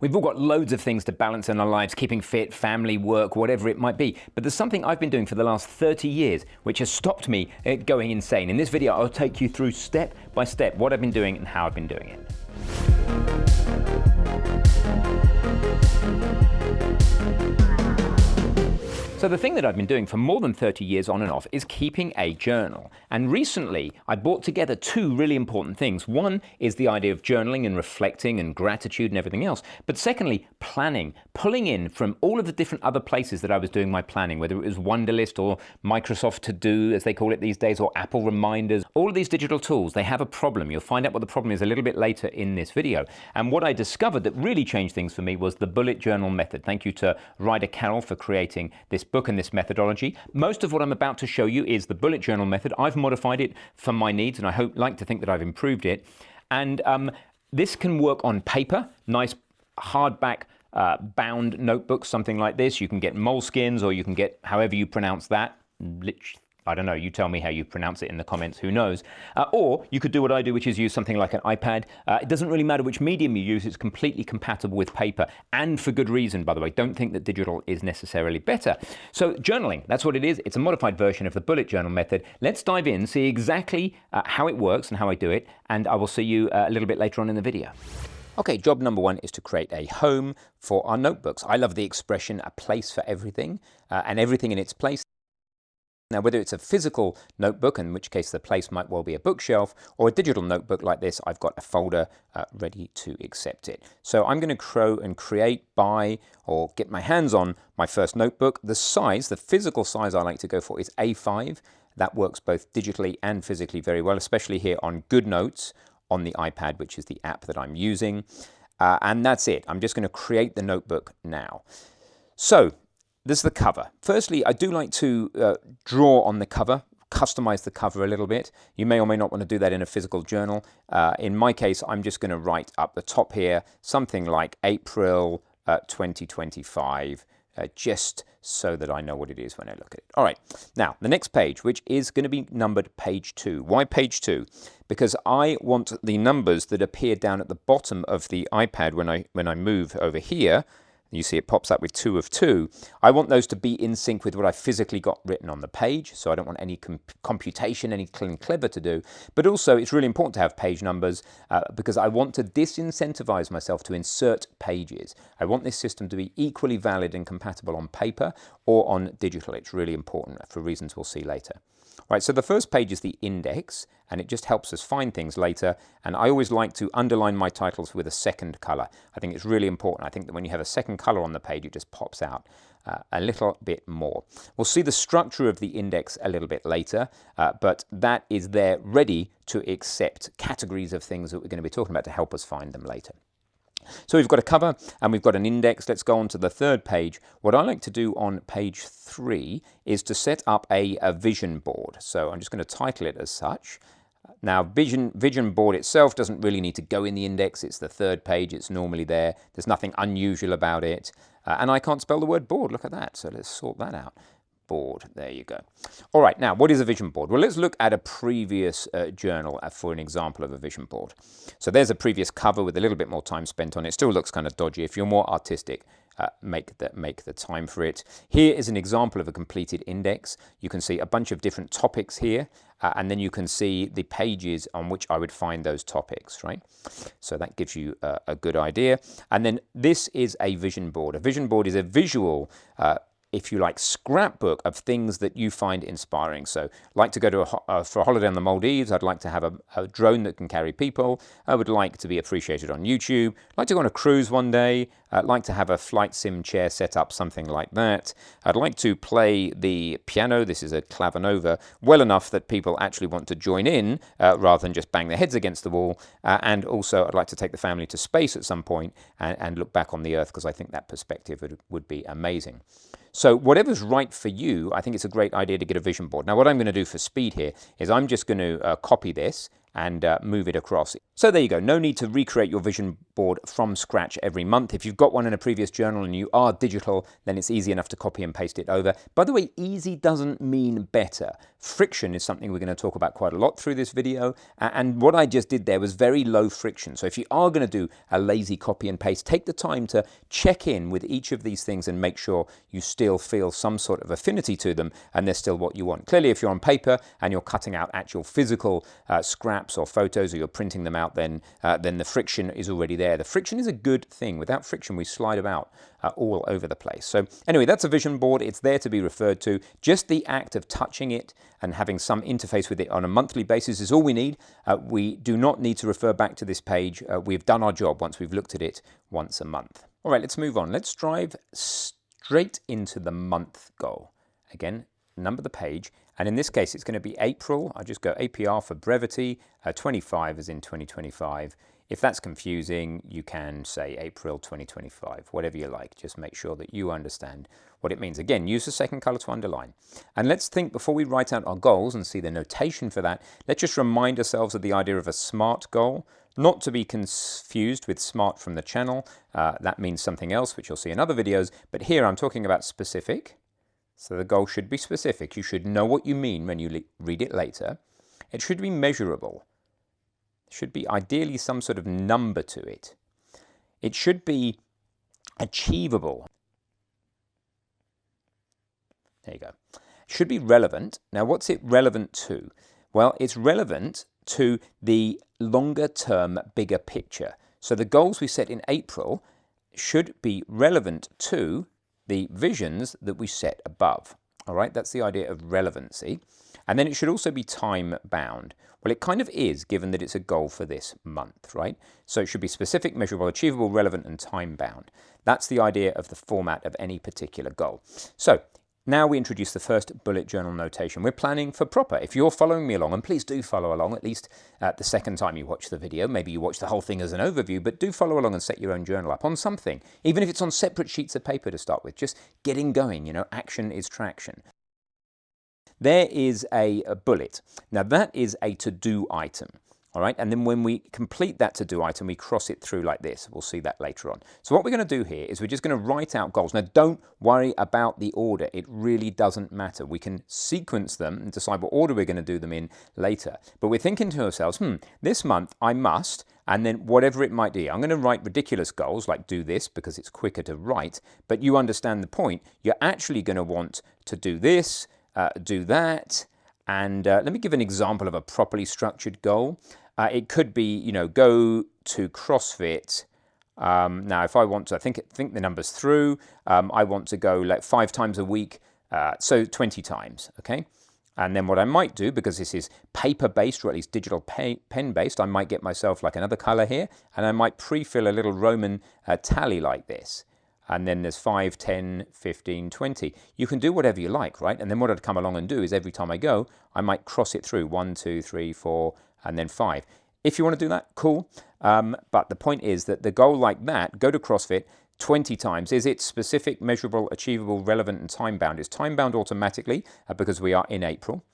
We've all got loads of things to balance in our lives, keeping fit, family, work, whatever it might be. But there's something I've been doing for the last 30 years which has stopped me going insane. In this video, I'll take you through step by step what I've been doing and how I've been doing it. So the thing that I've been doing for more than 30 years on and off is keeping a journal. And recently I brought together two really important things. One is the idea of journaling and reflecting and gratitude and everything else. But secondly, planning, pulling in from all of the different other places that I was doing my planning, whether it was Wunderlist or Microsoft To Do, as they call it these days, or Apple Reminders. All of these digital tools, they have a problem. You'll find out what the problem is a little bit later in this video. And what I discovered that really changed things for me was the bullet journal method. Thank you to Ryder Carroll for creating this book and this methodology. Most of what I'm about to show you is the bullet journal method. I've modified it for my needs, and I like to think that I've improved it. And this can work on paper, nice hardback bound notebooks, something like this. You can get moleskins, or you can get however you pronounce that. I don't know, you tell me how you pronounce it in the comments, who knows. Or you could do what I do, which is use something like an iPad. It doesn't really matter which medium you use, it's completely compatible with paper, and for good reason, by the way. Don't think that digital is necessarily better. So journaling, that's what it is. It's a modified version of the bullet journal method. Let's dive in, see exactly how it works and how I do it, and I will see you a little bit later on in the video. Okay, job number one is to create a home for our notebooks. I love the expression, a place for everything, and everything in its place. Now, whether it's a physical notebook, in which case the place might well be a bookshelf, or a digital notebook like this, I've got a folder ready to accept it. So I'm going to create, buy, or get my hands on my first notebook. The size, the physical size I like to go for is A5. That works both digitally and physically very well, especially here on GoodNotes on the iPad, which is the app that I'm using. And that's it. I'm just going to create the notebook now. So this is the cover. Firstly, I do like to draw on the cover, customize the cover a little bit. You may or may not want to do that in a physical journal. In my case, I'm just going to write up the top here something like April 2025, just so that I know what it is when I look at it. All right, now the next page, which is going to be numbered page 2. Why page 2? Because I want the numbers that appear down at the bottom of the iPad when I move over here. You see it pops up with 2 of 2. I want those to be in sync with what I physically got written on the page, so I don't want any computation, anything clever to do. But also, it's really important to have page numbers because I want to disincentivize myself to insert pages. I want this system to be equally valid and compatible on paper or on digital. It's really important for reasons we'll see later. Right, so the first page is the index, and it just helps us find things later. And I always like to underline my titles with a second color. I think it's really important. I think that when you have a second color on the page, it just pops out a little bit more. We'll see the structure of the index a little bit later, but that is there ready to accept categories of things that we're going to be talking about to help us find them later. So we've got a cover and we've got an index. Let's go on to the third page. What I like to do on page 3 is to set up a vision board. So I'm just going to title it as such. Now, vision board itself doesn't really need to go in the index. It's the third page. It's normally there. There's nothing unusual about it. And I can't spell the word board. Look at that. So let's sort that out. Board. There you go. All right, now what is a vision board? Well, let's look at a previous journal for an example of a vision board. So there's a previous cover with a little bit more time spent on it. Still looks kind of dodgy. If you're more artistic, make the time for it. Here is an example of a completed index. You can see a bunch of different topics here, and then you can see the pages on which I would find those topics, right? So that gives you a good idea. And then this is a vision board. A vision board is a visual if you like, scrapbook of things that you find inspiring. So like to go to for a holiday on the Maldives. I'd like to have a drone that can carry people. I would like to be appreciated on YouTube. I'd like to go on a cruise one day. I'd like to have a flight sim chair set up, something like that. I'd like to play the piano. This is a clavinova, well enough that people actually want to join in rather than just bang their heads against the wall. And also I'd like to take the family to space at some point and look back on the Earth, because I think that perspective would be amazing. So whatever's right for you, I think it's a great idea to get a vision board. Now what I'm going to do for speed here is I'm just going to copy this and move it across. So there you go. No need to recreate your vision board from scratch every month. If you've got one in a previous journal and you are digital, then it's easy enough to copy and paste it over. By the way, easy doesn't mean better. Friction is something we're going to talk about quite a lot through this video. And what I just did there was very low friction. So if you are going to do a lazy copy and paste, take the time to check in with each of these things and make sure you still feel some sort of affinity to them and they're still what you want. Clearly, if you're on paper and you're cutting out actual physical scraps or photos, or you're printing them out, then the friction is already there. The friction is a good thing. Without friction, we slide about all over the place. So anyway, that's a vision board. It's there to be referred to. Just the act of touching it and having some interface with it on a monthly basis is all we need. We do not need to refer back to this page. We've done our job once we've looked at it once a month. All right, let's move on. Let's drive straight into the month goal. Again, number the page. And in this case, it's going to be April. I just go APR for brevity, 25 as in 2025. If that's confusing, you can say April 2025, whatever you like. Just make sure that you understand what it means. Again, use the second color to underline. And let's think, before we write out our goals and see the notation for that, let's just remind ourselves of the idea of a SMART goal, not to be confused with SMART from the channel. That means something else, which you'll see in other videos. But here I'm talking about specific. So the goal should be specific. You should know what you mean when you read it later. It should be measurable. There should be ideally some sort of number to it. It should be achievable. There you go. It should be relevant. Now, what's it relevant to? Well, it's relevant to the longer term, bigger picture. So the goals we set in April should be relevant to the visions that we set above. All right, that's the idea of relevancy. And then it should also be time bound. Well, it kind of is, given that it's a goal for this month, right? So it should be specific, measurable, achievable, relevant, and time bound. That's the idea of the format of any particular goal. So now we introduce the first bullet journal notation. We're planning for proper. If you're following me along, and please do follow along, at least the second time you watch the video. Maybe you watch the whole thing as an overview, but do follow along and set your own journal up on something, even if it's on separate sheets of paper to start with. Just getting going, you know, action is traction. There is a bullet. Now that is a to-do item. All right, and then when we complete that to-do item, we cross it through like this. We'll see that later on. So what we're going to do here is we're just going to write out goals. Now, don't worry about the order. It really doesn't matter. We can sequence them and decide what order we're going to do them in later. But we're thinking to ourselves, this month I must, and then whatever it might be. I'm going to write ridiculous goals like do this because it's quicker to write. But you understand the point. You're actually going to want to do this, do that. And let me give an example of a properly structured goal. It could be, you know, go to CrossFit. Now, if I want to, think the numbers through. I want to go like 5 times a week, so 20 times, okay? And then what I might do, because this is paper-based, or at least digital pen-based, I might get myself like another color here, and I might pre-fill a little Roman tally like this. And then there's 5, 10, 15, 20. You can do whatever you like, right? And then what I'd come along and do is every time I go, I might cross it through 1, 2, 3, 4, and then 5. If you want to do that, cool. But the point is that the goal like that, go to CrossFit 20 times. Is it specific, measurable, achievable, relevant, and time-bound? It's time-bound automatically because we are in April.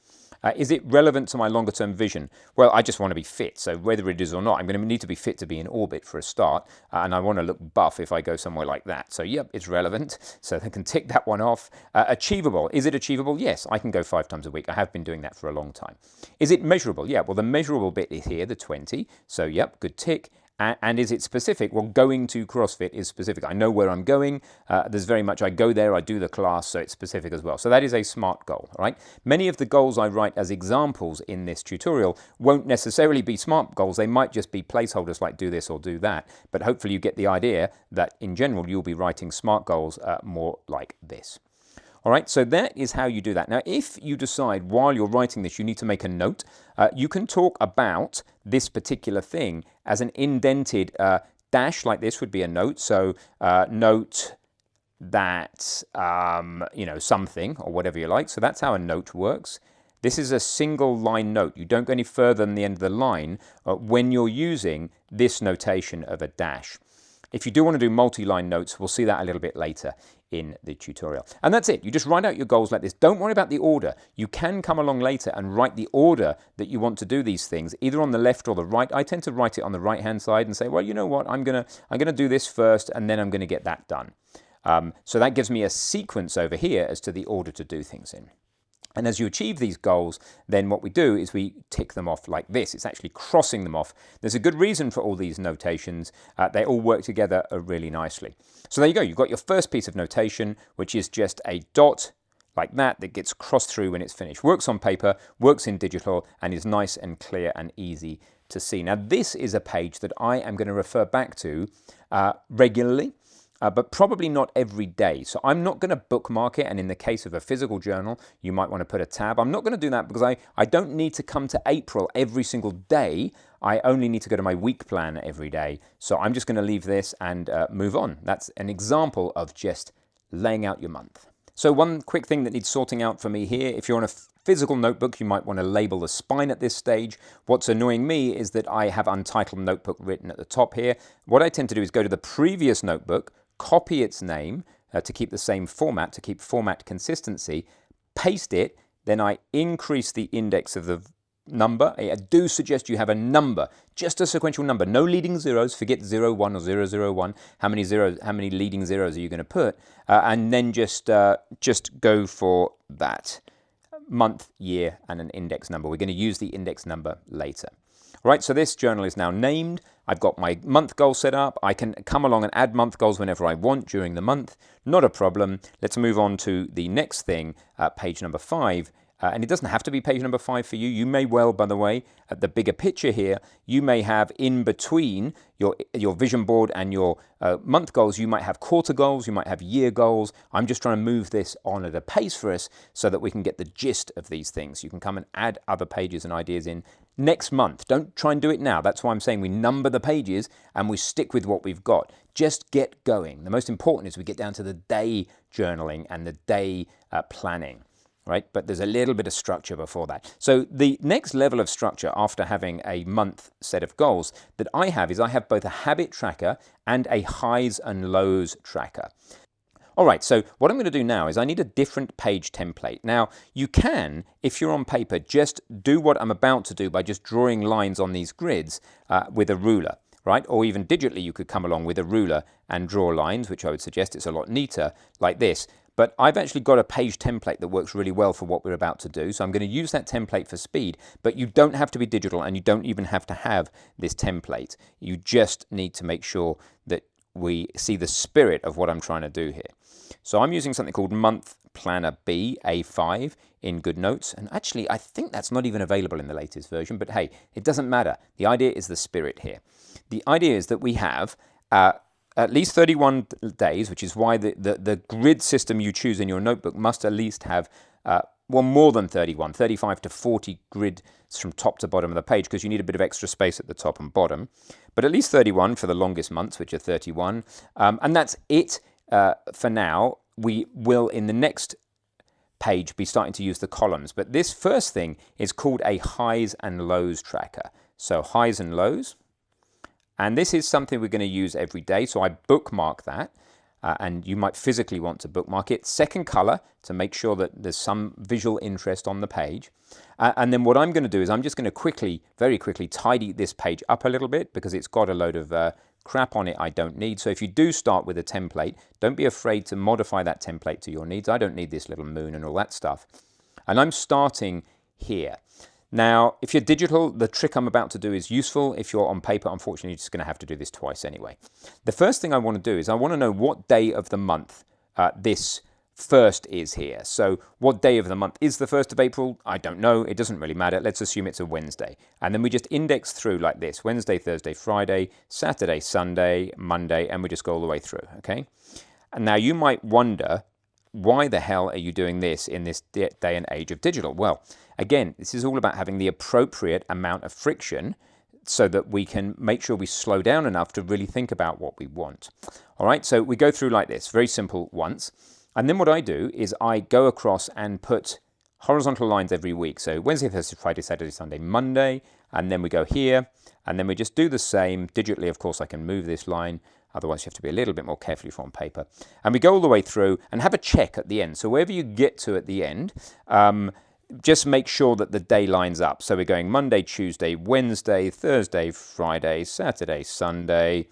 Is it relevant to my longer-term vision? Well, I just want to be fit. So whether it is or not, I'm going to need to be fit to be in orbit for a start. And I want to look buff if I go somewhere like that. So yep, it's relevant. So I can tick that one off. Achievable. Is it achievable? Yes, I can go 5 times a week. I have been doing that for a long time. Is it measurable? Yeah, well, the measurable bit is here, the 20. So yep, good tick. And is it specific? Well, going to CrossFit is specific. I know where I'm going. There's very much, I go there, I do the class, so it's specific as well. So that is a SMART goal, all right? Many of the goals I write as examples in this tutorial won't necessarily be SMART goals. They might just be placeholders like do this or do that. But hopefully you get the idea that in general, you'll be writing SMART goals more like this. All right, so that is how you do that. Now, if you decide while you're writing this, you need to make a note, you can talk about this particular thing as an indented dash, like this would be a note. So note that, you know, something or whatever you like. So that's how a note works. This is a single line note. You don't go any further than the end of the line when you're using this notation of a dash. If you do want to do multi-line notes, we'll see that a little bit later in the tutorial. And that's it. You just write out your goals like this. Don't worry about the order. You can come along later and write the order that you want to do these things, either on the left or the right. I tend to write it on the right-hand side and say, well, you know what, I'm gonna do this first, and then I'm gonna get that done. So that gives me a sequence over here as to the order to do things in. And as you achieve these goals, then what we do is we tick them off like this. It's actually crossing them off. There's a good reason for all these notations. They all work together really nicely. So there you go. You've got your first piece of notation, which is just a dot like that gets crossed through when it's finished. Works on paper, works in digital, and is nice and clear and easy to see. Now, this is a page that I am going to refer back to regularly. But probably not every day. So I'm not going to bookmark it. And in the case of a physical journal, you might want to put a tab. I'm not going to do that because I don't need to come to April every single day. I only need to go to my week plan every day. So I'm just going to leave this and move on. That's an example of just laying out your month. So one quick thing that needs sorting out for me here, if you're on a physical notebook, you might want to label the spine at this stage. What's annoying me is that I have untitled notebook written at the top here. What I tend to do is go to the previous notebook, copy its name to keep the same format, to keep format consistency, paste it, then I increase the index of the number. I do suggest you have a number, just a sequential number, no leading zeros, forget 0, 1 or 0, 0, 1. How many leading zeros are you going to put? And then just go for that month, year, and an index number. We're going to use the index number later. All right, so this journal is now named. I've got my month goal set up. I can come along and add month goals whenever I want during the month. Not a problem. Let's move on to the next thing, page number 5. And it doesn't have to be page number 5 for you. You may well, by the way, at the bigger picture here, you may have in between your vision board and your month goals, you might have quarter goals, you might have year goals. I'm just trying to move this on at a pace for us so that we can get the gist of these things. You can come and add other pages and ideas in next month. Don't try and do it now. That's why I'm saying we number the pages and we stick with what we've got. Just get going. The most important is we get down to the day journaling and the day planning. Right? But there's a little bit of structure before that. So the next level of structure after having a month set of goals that I have is I have both a habit tracker and a highs and lows tracker. All right, so what I'm going to do now is I need a different page template. Now, you can, if you're on paper, just do what I'm about to do by just drawing lines on these grids with a ruler. Right? Or even digitally, you could come along with a ruler and draw lines, which I would suggest it's a lot neater, like this. But I've actually got a page template that works really well for what we're about to do. So I'm going to use that template for speed, but you don't have to be digital and you don't even have to have this template. You just need to make sure that we see the spirit of what I'm trying to do here. So I'm using something called Month Planner B, A5 in GoodNotes. And actually, I think that's not even available in the latest version, but hey, it doesn't matter. The idea is the spirit here. The idea is that we have at least 31 days, which is why the grid system you choose in your notebook must at least have, well, more than 31, 35 to 40 grids from top to bottom of the page, because you need a bit of extra space at the top and bottom. But at least 31 for the longest months, which are 31. And that's it for now. We will, in the next page, be starting to use the columns. But this first thing is called a highs and lows tracker. So highs and lows. And this is something we're going to use every day. So I bookmark that. And you might physically want to bookmark it. Second color to make sure that there's some visual interest on the page. And then what I'm going to do is I'm just going to very quickly tidy this page up a little bit because it's got a load of crap on it I don't need. So if you do start with a template, don't be afraid to modify that template to your needs. I don't need this little moon and all that stuff. And I'm starting here. Now, if you're digital, the trick I'm about to do is useful. If you're on paper, unfortunately, you're just going to have to do this twice anyway. The first thing I want to do is I want to know what day of the month this first is here. So what day of the month is the 1st of April? I don't know. It doesn't really matter. Let's assume it's a Wednesday. And then we just index through like this: Wednesday, Thursday, Friday, Saturday, Sunday, Monday, and we just go all the way through, okay? And now you might wonder, why the hell are you doing this in this day and age of digital? Well, again, this is all about having the appropriate amount of friction so that we can make sure we slow down enough to really think about what we want. All right, so we go through like this, very simple once. And then what I do is I go across and put horizontal lines every week. So Wednesday, Thursday, Friday, Saturday, Sunday, Monday, and then we go here, and then we just do the same. Digitally, of course, I can move this line Otherwise, you have to be a little bit more carefully on paper. And we go all the way through and have a check at the end. So wherever you get to at the end, just make sure that the day lines up. So we're going Monday, Tuesday, Wednesday, Thursday, Friday, Saturday, Sunday,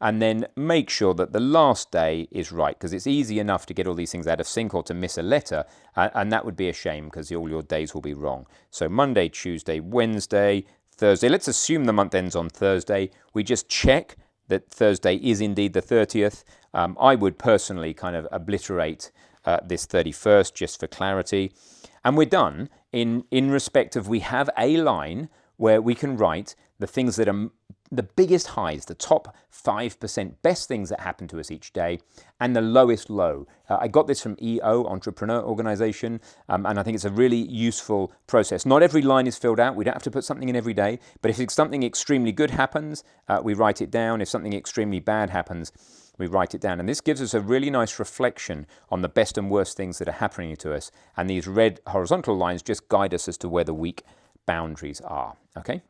and then make sure that the last day is right, because it's easy enough to get all these things out of sync or to miss a letter, and that would be a shame because all your days will be wrong. So Monday, Tuesday, Wednesday, Thursday. Let's assume the month ends on Thursday. We just check that Thursday is indeed the 30th. I would personally kind of obliterate this 31st just for clarity. And we're done in respect of we have a line where we can write the things that are the biggest highs, the top 5% best things that happen to us each day, and the lowest low. I got this from EO, Entrepreneur Organization, and I think it's a really useful process. Not every line is filled out. We don't have to put something in every day, but if something extremely good happens, we write it down. If something extremely bad happens, we write it down. And this gives us a really nice reflection on the best and worst things that are happening to us. And these red horizontal lines just guide us as to where the weak boundaries are, okay?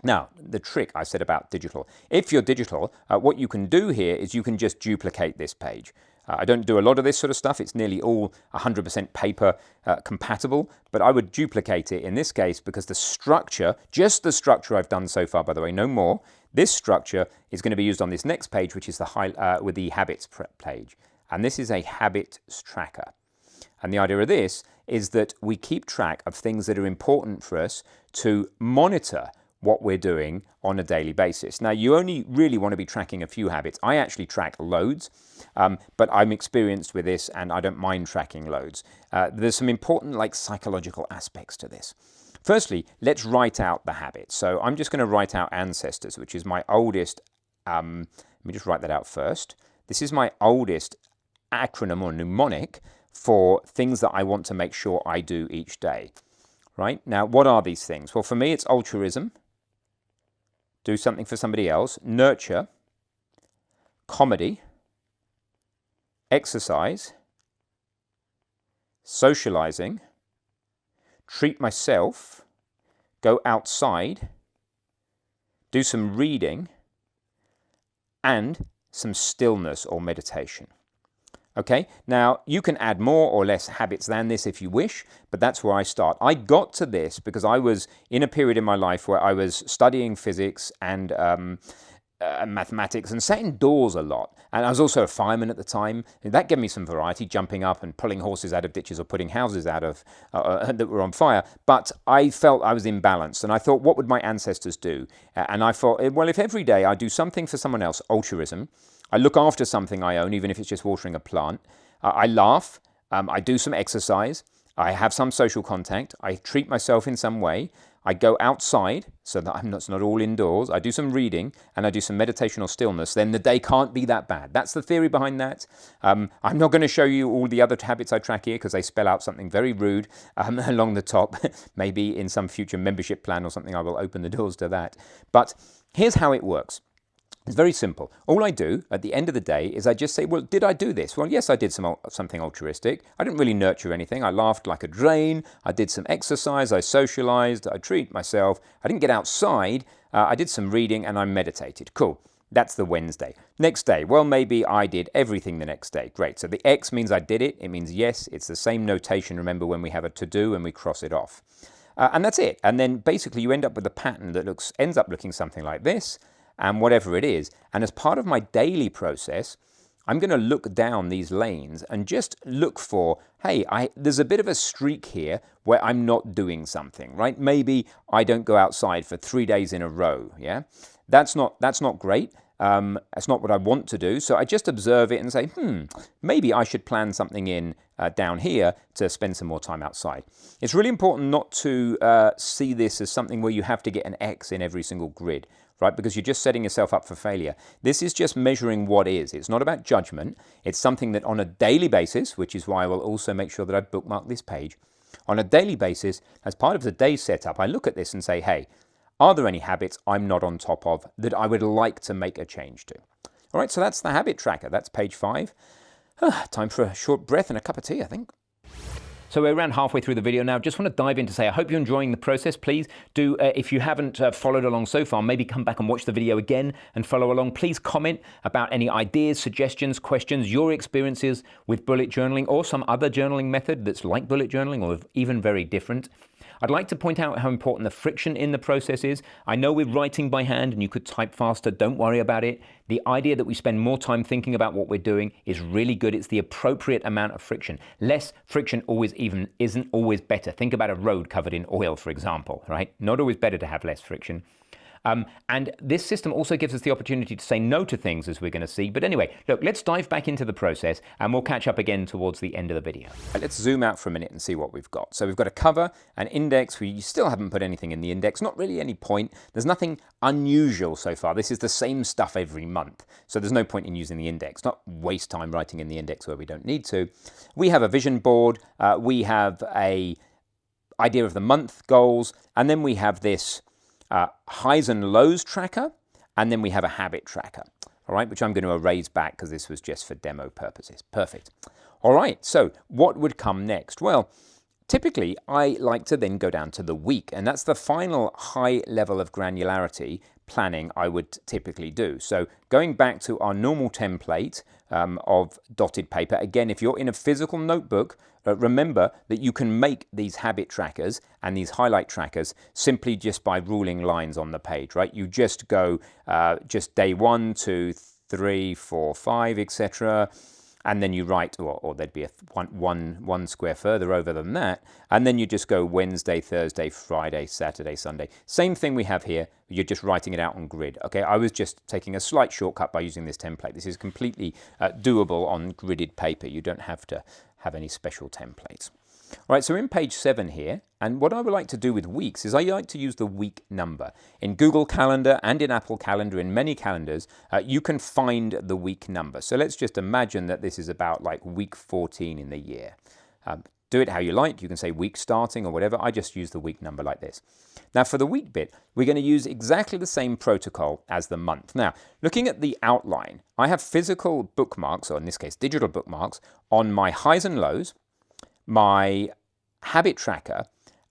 Now, the trick I said about digital. If you're digital, what you can do here is you can just duplicate this page. I don't do a lot of this sort of stuff. It's nearly all 100% paper compatible, but I would duplicate it in this case because the structure, just the structure I've done so far, by the way, no more, this structure is going to be used on this next page, which is with the habits page. And this is a habits tracker. And the idea of this is that we keep track of things that are important for us to monitor what we're doing on a daily basis. Now, you only really want to be tracking a few habits. I actually track loads, but I'm experienced with this and I don't mind tracking loads. There's some important psychological aspects to this. Firstly, let's write out the habits. So I'm just going to write out ancestors, which is my oldest. Let me just write that out first. This is my oldest acronym or mnemonic for things that I want to make sure I do each day. Right? Now, what are these things? Well, for me, it's altruism. Do something for somebody else. Nurture. Comedy. Exercise. Socializing. Treat myself. Go outside. Do some reading. And some stillness or meditation. Okay, now you can add more or less habits than this if you wish, but that's where I start. I got to this because I was in a period in my life where I was studying physics and mathematics and sat indoors a lot. And I was also a fireman at the time. And that gave me some variety, jumping up and pulling horses out of ditches or putting houses out of that were on fire. But I felt I was imbalanced and I thought, what would my ancestors do? And I thought, well, if every day I do something for someone else, altruism, I look after something I own, even if it's just watering a plant. I laugh. I do some exercise. I have some social contact. I treat myself in some way. I go outside so that it's not all indoors. I do some reading and I do some meditation or stillness. Then the day can't be that bad. That's the theory behind that. I'm not going to show you all the other habits I track here because they spell out something very rude along the top. Maybe in some future membership plan or something I will open the doors to that. But here's how it works. It's very simple. All I do at the end of the day is I just say, well, did I do this? Well, yes, I did something altruistic. I didn't really nurture anything. I laughed like a drain. I did some exercise. I socialized. I treated myself. I didn't get outside. I did some reading and I meditated. Cool. That's the Wednesday. Next day, well, maybe I did everything the next day. Great. So the X means I did it. It means yes. It's the same notation. Remember when we have a to-do and we cross it off. And that's it. And then basically you end up with a pattern that ends up looking something like this. And whatever it is. And as part of my daily process, I'm going to look down these lanes and just look for, hey, there's a bit of a streak here where I'm not doing something, right? Maybe I don't go outside for 3 days in a row, yeah? That's not great. That's not what I want to do. So I just observe it and say, maybe I should plan something in down here to spend some more time outside. It's really important not to see this as something where you have to get an X in every single grid, right? Because you're just setting yourself up for failure. This is just measuring what is. It's not about judgment. It's something that on a daily basis, which is why I will also make sure that I bookmark this page, on a daily basis, as part of the day setup, I look at this and say, hey, are there any habits I'm not on top of that I would like to make a change to? All right, so that's the habit tracker. That's page 5. Time for a short breath and a cup of tea, I think. So we're around halfway through the video now. Just want to dive in to say, I hope you're enjoying the process. Please do, if you haven't followed along so far, maybe come back and watch the video again and follow along. Please comment about any ideas, suggestions, questions, your experiences with bullet journaling or some other journaling method that's like bullet journaling or even very different. I'd like to point out how important the friction in the process is. I know we're writing by hand and you could type faster, don't worry about it. The idea that we spend more time thinking about what we're doing is really good. It's the appropriate amount of friction. Less friction isn't always better. Think about a road covered in oil, for example, right? Not always better to have less friction. And this system also gives us the opportunity to say no to things, as we're going to see. But anyway, look, let's dive back into the process and we'll catch up again towards the end of the video. Let's zoom out for a minute and see what we've got. So we've got a cover, an index. We still haven't put anything in the index. Not really any point. There's nothing unusual so far. This is the same stuff every month. So there's no point in using the index. Not waste time writing in the index where we don't need to. We have a vision board. We have a idea of the month goals. And then we have this highs and lows tracker, and then we have a habit tracker, all right, which I'm going to erase back because this was just for demo purposes. Perfect. All right, so what would come next? Well, typically I like to then go down to the week, and that's the final high level of granularity planning I would typically do. So going back to our normal template of dotted paper, again, if you're in a physical notebook, remember that you can make these habit trackers and these highlight trackers simply just by ruling lines on the page, right? You just go just day 1, 2, 3, 4, 5, etc. And then you write, or there'd be one square further over than that, and then you just go Wednesday, Thursday, Friday, Saturday, Sunday. Same thing we have here, you're just writing it out on grid. Okay, I was just taking a slight shortcut by using this template. This is completely doable on gridded paper. You don't have to have any special templates. All right, so we're in page 7 here, and what I would like to do with weeks is I like to use the week number. In Google Calendar and in Apple Calendar, in many calendars, you can find the week number. So let's just imagine that this is about like week 14 in the year. Do it how you like. You can say week starting or whatever. I just use the week number like this. Now for the week bit, we're going to use exactly the same protocol as the month. Now, looking at the outline, I have physical bookmarks, or in this case, digital bookmarks, on my highs and lows, my habit tracker,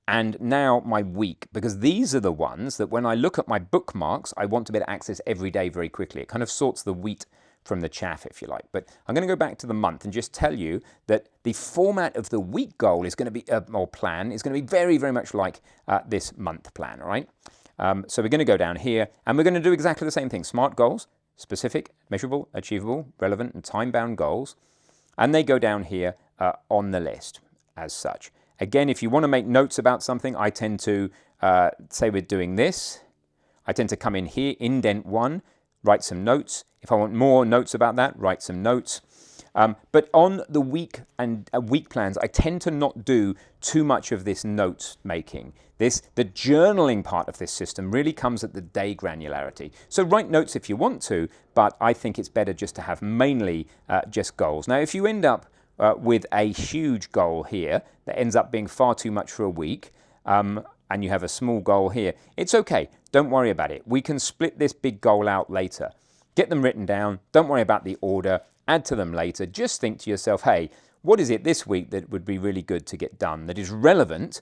and now my week, because these are the ones that when I look at my bookmarks, I want to be able to access every day very quickly. It kind of sorts the wheat from the chaff, if you like. But I'm going to go back to the month and just tell you that the format of the week goal is going to be, or plan, is going to be very, very much like this month plan, all right? So we're going to go down here, and we're going to do exactly the same thing. SMART goals, specific, measurable, achievable, relevant, and time-bound goals. And they go down here on the list as such. Again, if you want to make notes about something, I tend to say we're doing this. I tend to come in here, indent 1, write some notes. If I want more notes about that, write some notes. But on the week and week plans, I tend to not do too much of this note making. The journaling part of this system really comes at the day granularity. So write notes if you want to, but I think it's better just to have mainly just goals. Now, if you end up with a huge goal here that ends up being far too much for a week, and you have a small goal here, it's okay. Don't worry about it. We can split this big goal out later. Get them written down. Don't worry about the order. Add to them later. Just think to yourself, hey, what is it this week that would be really good to get done that is relevant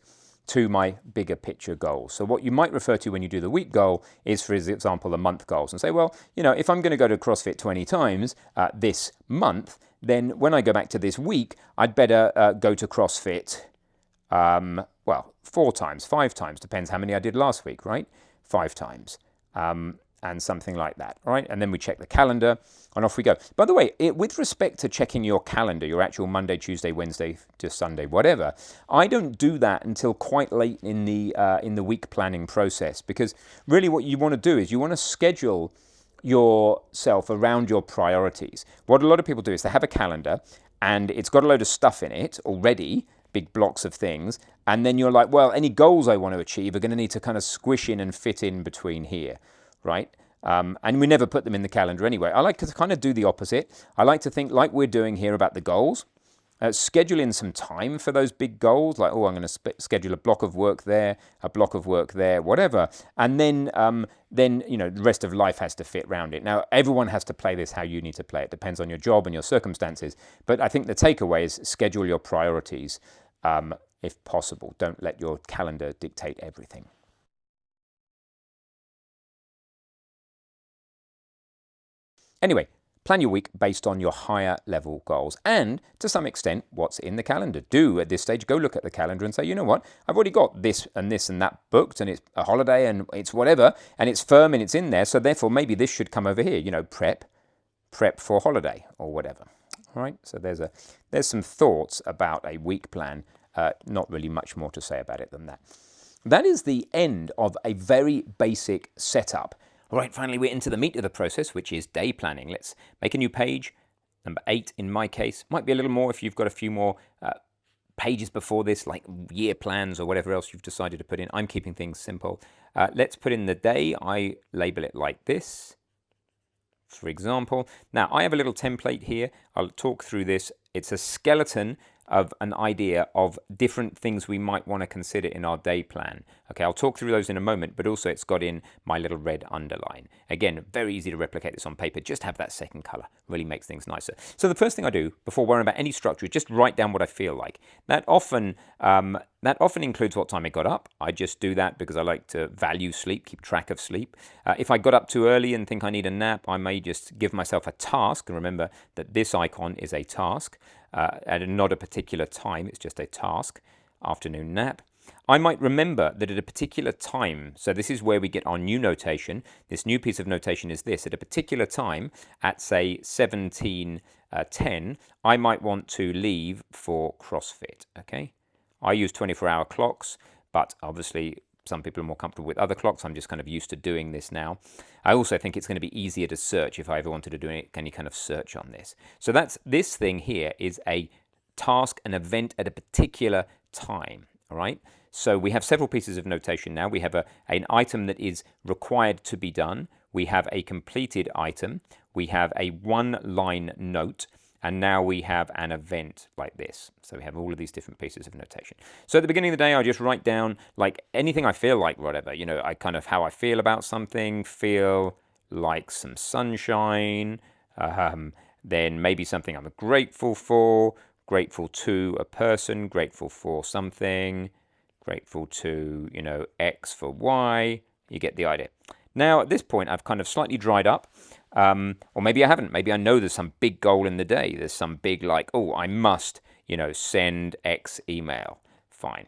to my bigger picture goals? So what you might refer to when you do the week goal is, for example, the month goals, and say, well, you know, if I'm going to go to CrossFit 20 times this month, then when I go back to this week, I'd better go to CrossFit, well, 4 times, 5 times, depends how many I did last week, right? 5 times. And something like that, all right? And then we check the calendar, and off we go. By the way, with respect to checking your calendar, your actual Monday, Tuesday, Wednesday to Sunday, whatever, I don't do that until quite late in the week planning process, because really what you want to do is you want to schedule yourself around your priorities. What a lot of people do is they have a calendar, and it's got a load of stuff in it already, big blocks of things, and then you're like, well, any goals I want to achieve are going to need to kind of squish in and fit in between here. Right? And we never put them in the calendar anyway. I like to kind of do the opposite. I like to think like we're doing here about the goals. Schedule in some time for those big goals, like, oh, I'm going to schedule a block of work there, a block of work there, whatever. And then you know, the rest of life has to fit around it. Now, everyone has to play this how you need to play it. Depends on your job and your circumstances. But I think the takeaway is schedule your priorities if possible. Don't let your calendar dictate everything. Anyway, plan your week based on your higher level goals and, to some extent, what's in the calendar. Do, at this stage, go look at the calendar and say, you know what, I've already got this and that booked, and it's a holiday and it's whatever, and it's firm and it's in there, so therefore maybe this should come over here, you know, prep for holiday or whatever. All right, so there's some thoughts about a week plan, not really much more to say about it than that. That is the end of a very basic setup. All right, finally we're into the meat of the process, which is day planning. Let's make a new page, number 8 in my case. Might be a little more if you've got a few more pages before this, like year plans or whatever else you've decided to put in. I'm keeping things simple. Let's put in the day. I label it like this, for example. Now, I have a little template here. I'll talk through this. It's a skeleton of an idea of different things we might want to consider in our day plan. Okay, I'll talk through those in a moment, but also it's got in my little red underline. Again, very easy to replicate this on paper. Just have that second color. Really makes things nicer. So the first thing I do before worrying about any structure is just write down what I feel like. That often includes what time I got up. I just do that because I like to value sleep, keep track of sleep. If I got up too early and think I need a nap, I may just give myself a task. And remember that this icon is a task. At not a particular time, it's just a task, afternoon nap. I might remember that at a particular time, so this is where we get our new notation. This new piece of notation is this. At a particular time, at say 17:10, I might want to leave for CrossFit, okay? I use 24-hour clocks, but obviously some people are more comfortable with other clocks. I'm just kind of used to doing this now. I also think it's going to be easier to search if I ever wanted to do any kind of search on this. So that's this thing here is a task, an event at a particular time, all right? So we have several pieces of notation now. We have an item that is required to be done. We have a completed item. We have a one-line note. And now we have an event like this. So we have all of these different pieces of notation. So at the beginning of the day, I just write down like anything I feel like, whatever. You know, I kind of how I feel about something, feel like some sunshine, then maybe something I'm grateful for, grateful to a person, grateful for something, grateful to, you know, X for Y. You get the idea. Now, at this point, I've kind of slightly dried up. Or maybe I haven't. Maybe I know there's some big goal in the day. There's some big like, oh, I must, you know, send X email. Fine.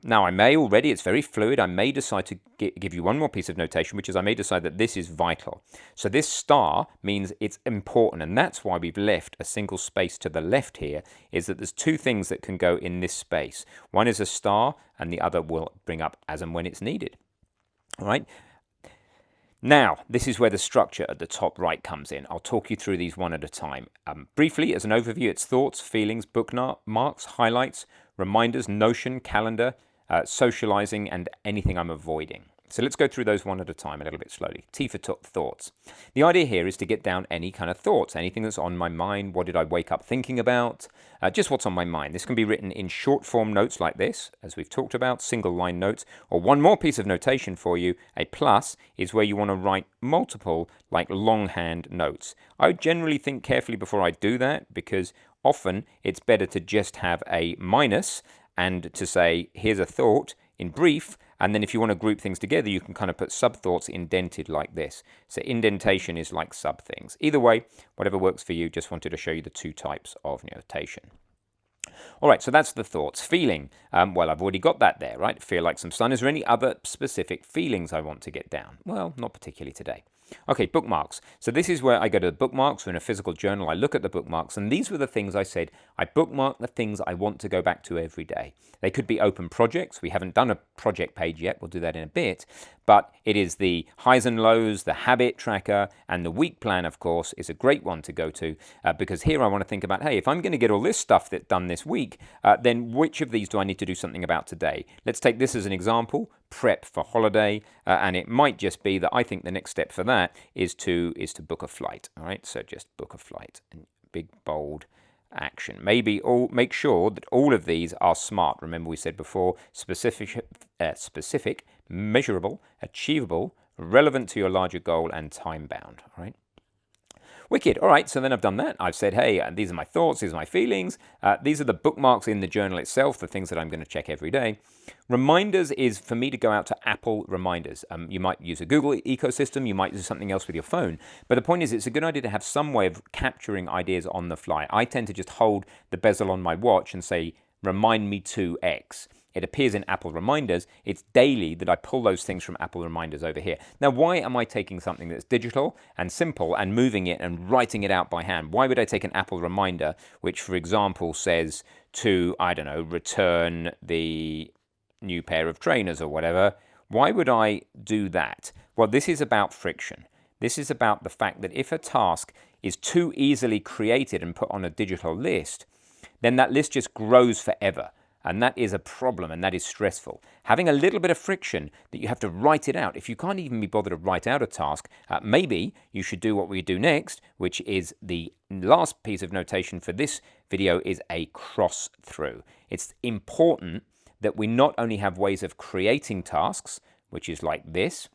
Now, I may already, it's very fluid, I may decide to give you one more piece of notation, which is I may decide that this is vital. So this star means it's important, and that's why we've left a single space to the left here, is that there's two things that can go in this space. One is a star, and the other will bring up as and when it's needed. All right? Now, this is where the structure at the top right comes in. I'll talk you through these one at a time. Briefly, as an overview, it's thoughts, feelings, bookmarks, highlights, reminders, notion, calendar, socializing, and anything I'm avoiding. So let's go through those one at a time a little bit slowly. T for thoughts. The idea here is to get down any kind of thoughts, anything that's on my mind. What did I wake up thinking about? Just what's on my mind. This can be written in short form notes like this, as we've talked about, single line notes, or one more piece of notation for you. A plus is where you want to write multiple, like longhand notes. I generally think carefully before I do that, because often it's better to just have a minus and to say, here's a thought in brief, and then if you want to group things together, you can kind of put sub-thoughts indented like this. So indentation is like sub-things. Either way, whatever works for you, just wanted to show you the two types of notation. All right, so that's the thoughts. Feeling, well, I've already got that there, right? Feel like some sun. Is there any other specific feelings I want to get down? Well, not particularly today. Okay, bookmarks. So this is where I go to the bookmarks, or in a physical journal, I look at the bookmarks, and these were the things I said. I bookmark the things I want to go back to every day. They could be open projects. We haven't done a project page yet. We'll do that in a bit. But it is the highs and lows, the habit tracker, and the week plan, of course, is a great one to go to because here I want to think about, hey, if I'm going to get all this stuff done this week, then which of these do I need to do something about today? Let's take this as an example. Prep for holiday, and it might just be that I think the next step for that is to book a flight. All right, so just book a flight, and big bold action. Maybe make sure that all of these are SMART. Remember we said before, specific, measurable, achievable, relevant to your larger goal, and time bound. All right. Wicked. All right, so then I've done that. I've said, hey, these are my thoughts, these are my feelings. These are the bookmarks in the journal itself, the things that I'm going to check every day. Reminders is for me to go out to Apple reminders. You might use a Google ecosystem, you might use something else with your phone. But the point is, it's a good idea to have some way of capturing ideas on the fly. I tend to just hold the bezel on my watch and say, remind me to X. It appears in Apple Reminders. It's daily that I pull those things from Apple Reminders over here. Now, why am I taking something that's digital and simple and moving it and writing it out by hand? Why would I take an Apple Reminder, which, for example, says to, I don't know, return the new pair of trainers or whatever? Why would I do that? Well, this is about friction. This is about the fact that if a task is too easily created and put on a digital list, then that list just grows forever. And that is a problem, and that is stressful. Having a little bit of friction that you have to write it out. If you can't even be bothered to write out a task, maybe you should do what we do next, which is the last piece of notation for this video is a cross through. It's important that we not only have ways of creating tasks, which is like this,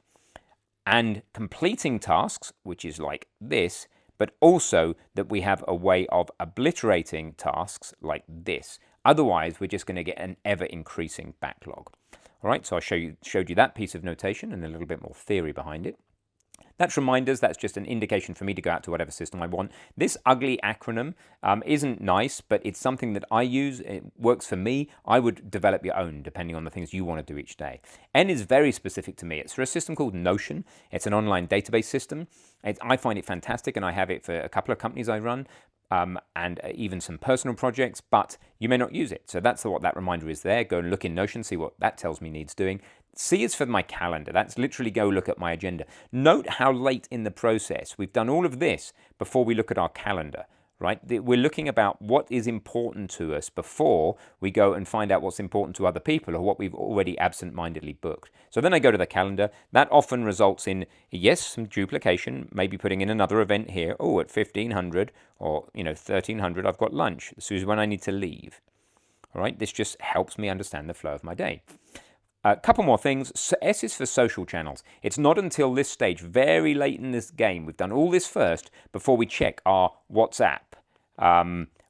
and completing tasks, which is like this, but also that we have a way of obliterating tasks like this. Otherwise, we're just going to get an ever-increasing backlog. All right, so I showed you that piece of notation and a little bit more theory behind it. That's reminders. That's just an indication for me to go out to whatever system I want. This ugly acronym isn't nice, but it's something that I use. It works for me. I would develop your own depending on the things you want to do each day. N is very specific to me. It's for a system called Notion. It's an online database system. I find it fantastic, and I have it for a couple of companies I run. And even some personal projects, but you may not use it. So that's what that reminder is there. Go and look in Notion, see what that tells me needs doing. C is for my calendar. That's literally go look at my agenda. Note how late in the process. We've done all of this before we look at our calendar, right? We're looking about what is important to us before we go and find out what's important to other people or what we've already absent-mindedly booked. So then I go to the calendar. That often results in, yes, some duplication, maybe putting in another event here. Oh, at 1500 or 1300, I've got lunch. This is when I need to leave. All right, this just helps me understand the flow of my day. A couple more things. S is for social channels. It's not until this stage, very late in this game, we've done all this first before we check our WhatsApp,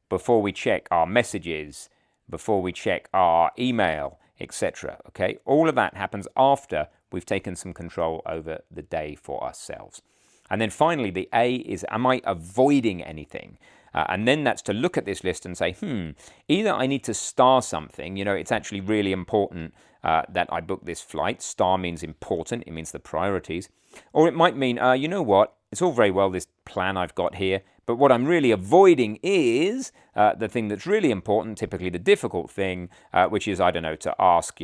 before we check our messages, before we check our email, etc. Okay, all of that happens after we've taken some control over the day for ourselves. And then finally, the A is, am I avoiding anything? And then that's to look at this list and say, either I need to star something, it's actually really important that I book this flight. Star means important, it means the priorities. Or it might mean, you know what, it's all very well this plan I've got here, but what I'm really avoiding is the thing that's really important, typically the difficult thing, which is, I don't know, to ask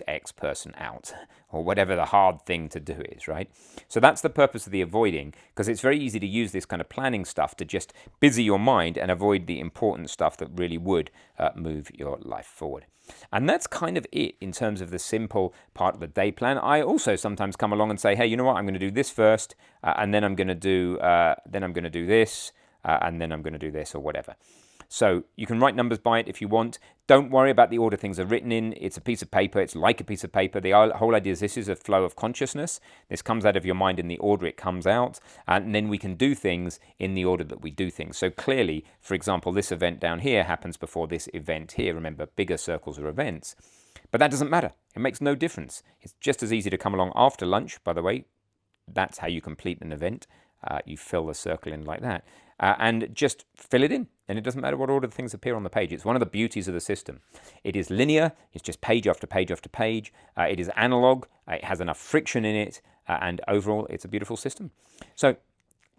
X person out, or whatever the hard thing to do is, right? So that's the purpose of the avoiding, because it's very easy to use this kind of planning stuff to just busy your mind and avoid the important stuff that really would move your life forward. And that's kind of it in terms of the simple part of the day plan. I also sometimes come along and say, hey, you know what, I'm going to do this first, and then I'm going to do this, and then I'm going to do this, or whatever. So you can write numbers by it if you want. Don't worry about the order things are written in. It's a piece of paper. It's like a piece of paper. The whole idea is this is a flow of consciousness. This comes out of your mind in the order it comes out. And then we can do things in the order that we do things. So clearly, for example, this event down here happens before this event here. Remember, bigger circles are events. But that doesn't matter. It makes no difference. It's just as easy to come along after lunch, by the way. That's how you complete an event. You fill the circle in like that. And just fill it in. And it doesn't matter what order things appear on the page. It's one of the beauties of the system. It is linear. It's just page after page after page. It is analog. It has enough friction in it. And overall, it's a beautiful system. So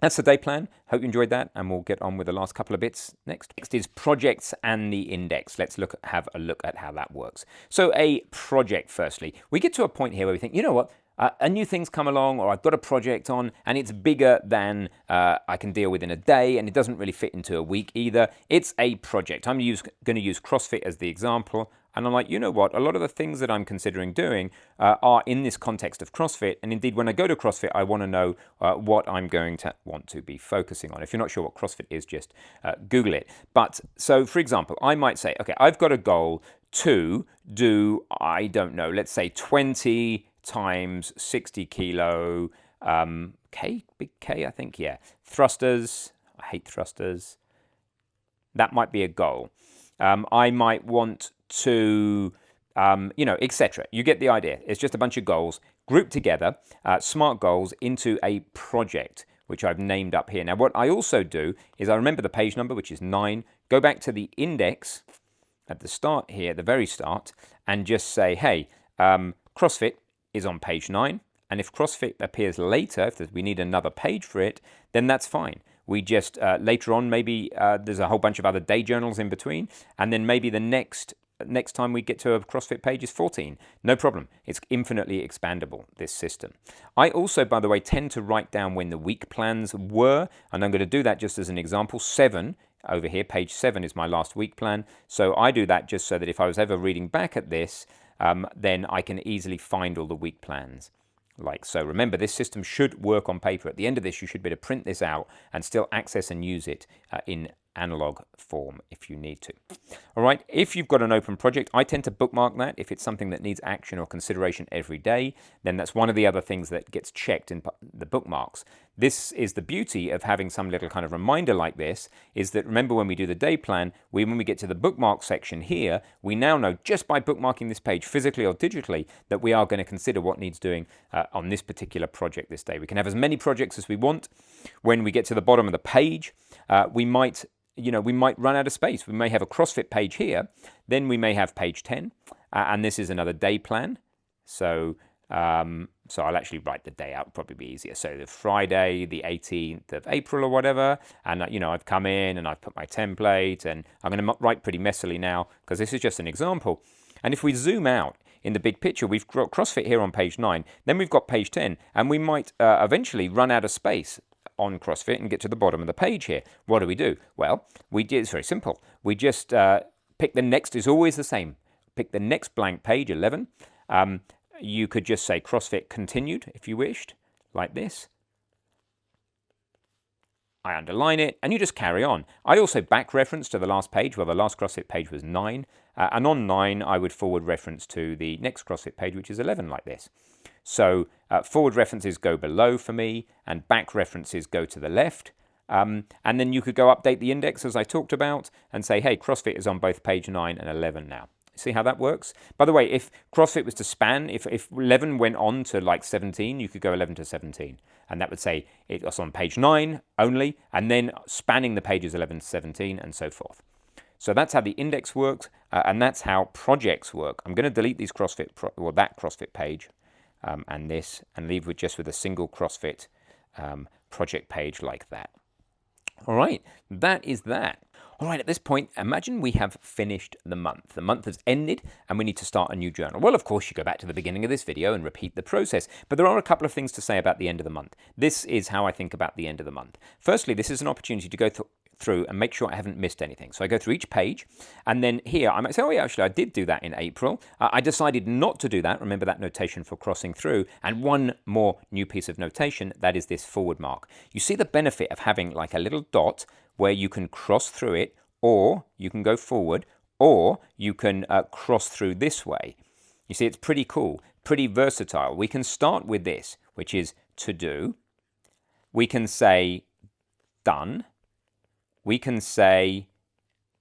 that's the day plan. Hope you enjoyed that. And we'll get on with the last couple of bits next. Next is projects and the index. Let's have a look at how that works. So a project, firstly. We get to a point here where we think, you know what? A new thing's come along, or I've got a project on, and it's bigger than I can deal with in a day, and it doesn't really fit into a week either. It's a project. I'm going to use CrossFit as the example, and I'm like, you know what? A lot of the things that I'm considering doing are in this context of CrossFit, and indeed, when I go to CrossFit, I want to know what I'm going to want to be focusing on. If you're not sure what CrossFit is, just Google it. But so, for example, I might say, okay, I've got a goal to do, I don't know, let's say 20 times 60 kilo K, big K, I think, yeah. Thrusters, I hate thrusters. That might be a goal. I might want to, etc. You get the idea. It's just a bunch of goals grouped together, smart goals, into a project, which I've named up here. Now, what I also do is I remember the page number, which is 9, go back to the index at the start here, at the very start, and just say, hey, CrossFit is on page 9, and if CrossFit appears later, if we need another page for it, then that's fine. We just, later on, maybe there's a whole bunch of other day journals in between, and then maybe the next time we get to a CrossFit page is 14. No problem. It's infinitely expandable, this system. I also, by the way, tend to write down when the week plans were, and I'm going to do that just as an example. 7 over here, page 7 is my last week plan. So I do that just so that if I was ever reading back at this, then I can easily find all the week plans. Like so. Remember, this system should work on paper. At the end of this, you should be able to print this out and still access and use it in analog form if you need to. All right, if you've got an open project, I tend to bookmark that. If it's something that needs action or consideration every day, then that's one of the other things that gets checked in the bookmarks. This is the beauty of having some little kind of reminder like this, is that remember when we do the day plan, when we get to the bookmark section here, we now know just by bookmarking this page physically or digitally that we are going to consider what needs doing on this particular project this day. We can have as many projects as we want. When we get to the bottom of the page, we might run out of space. We may have a CrossFit page here, then we may have page 10, and this is another day plan. So I'll actually write the day out, probably be easier. So the Friday, the 18th of April or whatever, and I've come in and I've put my template, and I'm going to write pretty messily now because this is just an example. And if we zoom out in the big picture, we've got CrossFit here on page 9, then we've got page 10, and we might eventually run out of space on CrossFit and get to the bottom of the page here. What do? Well, it's very simple. We just pick the next, is always the same. Pick the next blank page, 11. You could just say CrossFit continued if you wished, like this. I underline it, and you just carry on. I also back reference to the last page. Well, the last CrossFit page was 9, and on 9, I would forward reference to the next CrossFit page, which is 11, like this. So forward references go below for me, and back references go to the left. And then you could go update the index, as I talked about, and say, hey, CrossFit is on both page 9 and 11 now. See how that works? By the way, if CrossFit was to span, if 11 went on to like 17, you could go 11 to 17. And that would say it was on page 9 only, and then spanning the pages 11 to 17 and so forth. So that's how the index works, and that's how projects work. I'm going to delete these that CrossFit page and this, and leave just with a single CrossFit project page like that. All right, that is that. All right, at this point, imagine we have finished the month. The month has ended and we need to start a new journal. Well, of course, you go back to the beginning of this video and repeat the process, but there are a couple of things to say about the end of the month. This is how I think about the end of the month. Firstly, this is an opportunity to go through and make sure I haven't missed anything. So I go through each page, and then here I might say, oh yeah, actually I did do that in April. I decided not to do that. Remember that notation for crossing through. And one more new piece of notation, that is this forward mark. You see the benefit of having like a little dot where you can cross through it, or you can go forward, or you can cross through this way. You see, it's pretty cool, pretty versatile. We can start with this, which is to do. We can say done. We can say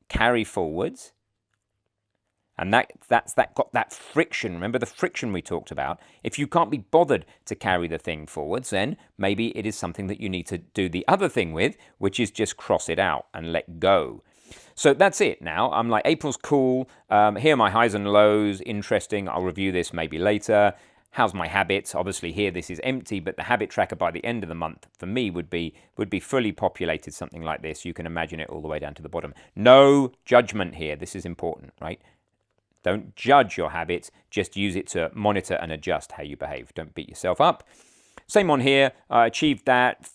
carry forwards. And that's got that friction. Remember the friction we talked about? If you can't be bothered to carry the thing forwards, then maybe it is something that you need to do the other thing with, which is just cross it out and let go. So that's it now. I'm like, April's cool. Here are my highs and lows. Interesting. I'll review this maybe later. How's my habits? Obviously here this is empty, but the habit tracker by the end of the month for me would be fully populated, something like this. You can imagine it all the way down to the bottom. No judgment here. This is important, right? Don't judge your habits. Just use it to monitor and adjust how you behave. Don't beat yourself up. Same on here. Achieved that,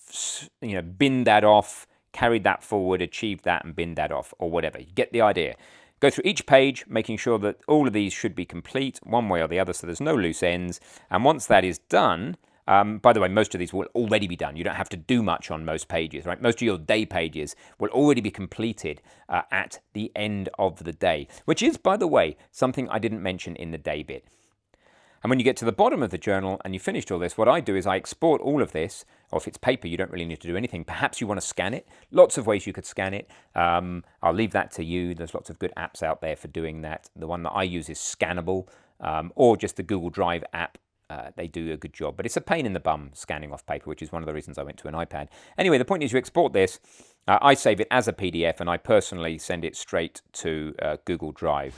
binned that off, carried that forward, achieved that, and binned that off, or whatever. You get the idea. Go through each page, making sure that all of these should be complete one way or the other, so there's no loose ends. And once that is done, by the way, most of these will already be done. You don't have to do much on most pages, right? Most of your day pages will already be completed at the end of the day, which is, by the way, something I didn't mention in the day bit. And when you get to the bottom of the journal and you've finished all this, what I do is I export all of this, or if it's paper, you don't really need to do anything. Perhaps you want to scan it. Lots of ways you could scan it. I'll leave that to you. There's lots of good apps out there for doing that. The one that I use is Scannable, or just the Google Drive app. They do a good job, but it's a pain in the bum scanning off paper, which is one of the reasons I went to an iPad. Anyway, the point is you export this. I save it as a PDF, and I personally send it straight to Google Drive.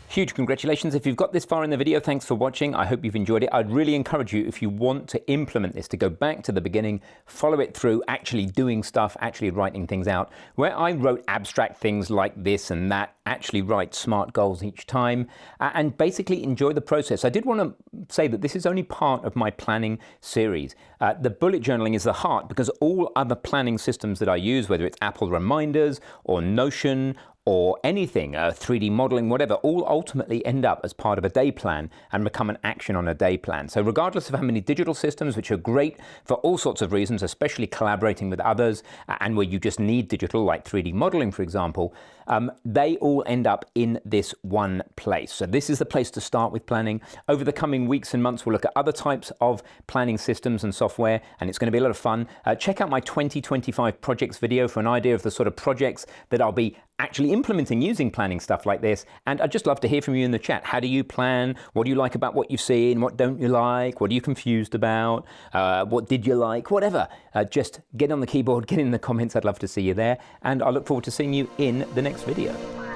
Huge congratulations if you've got this far in the video. Thanks for watching. I hope you've enjoyed it. I'd really encourage you, if you want to implement this, to go back to the beginning, follow it through, actually doing stuff, actually writing things out. Where I wrote abstract things like this and that, actually write SMART goals each time, and basically enjoy the process. I did want to say that this is only part of my planning series. The bullet journaling is the heart, because all other planning systems that I use, whether it's Apple Reminders or Notion or anything, 3D modeling, whatever, all ultimately end up as part of a day plan and become an action on a day plan. So regardless of how many digital systems, which are great for all sorts of reasons, especially collaborating with others, and where you just need digital, like 3D modeling, for example, they all end up in this one place. So this is the place to start with planning. Over the coming weeks and months, we'll look at other types of planning systems and software, and it's going to be a lot of fun. Check out my 2025 projects video for an idea of the sort of projects that I'll be actually implementing using planning stuff like this. And I'd just love to hear from you in the chat. How do you plan? What do you like about what you've seen? What don't you like? What are you confused about? What did you like? Whatever. Just get on the keyboard, get in the comments. I'd love to see you there. And I look forward to seeing you in the next video.